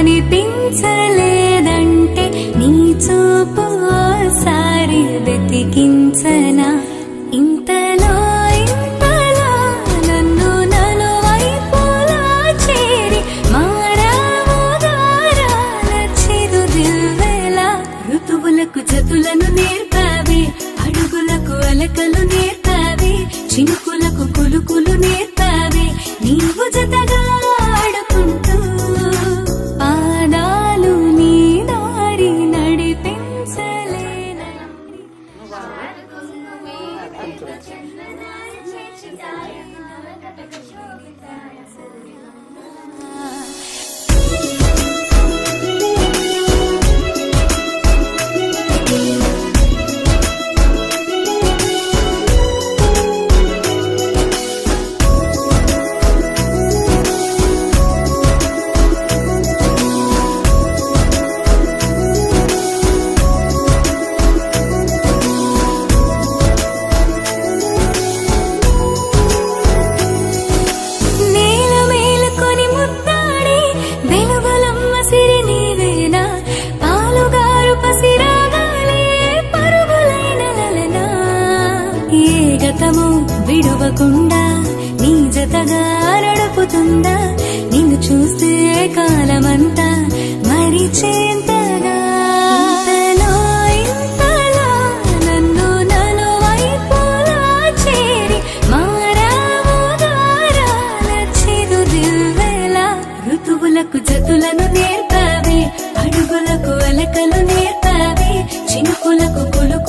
కనిపించలేదంటే నీ చూపు ఓసారి వెతికించనా ఇంతలో ఇంతలో నన్ను నలువైపులా చేరి మారావు దారాల చిరుదివ్వెలా ఋతువులకు జతులను నేర్పావి అడుగులకు అలకలు నేర్పావి చినుకులకు కులుకులు నేర్పావి నీవు జతగా ఆడుకుంటూ పాదాలు నీ దారి నడిపించలేనా విడువకుండా నీ జతగా నడుపుతుందా నిన్ను చూస్తే కాలమంతా మరిచేంతగా ఇంతలో ఇంతలో నన్ను నలువైపులా చేరి మారావు దారాల చిరుదివ్వెలా ఋతువులకు జతులను నేర్పావి అడుగులకు అలకలు నేర్పావి చినుకులకు కులుకు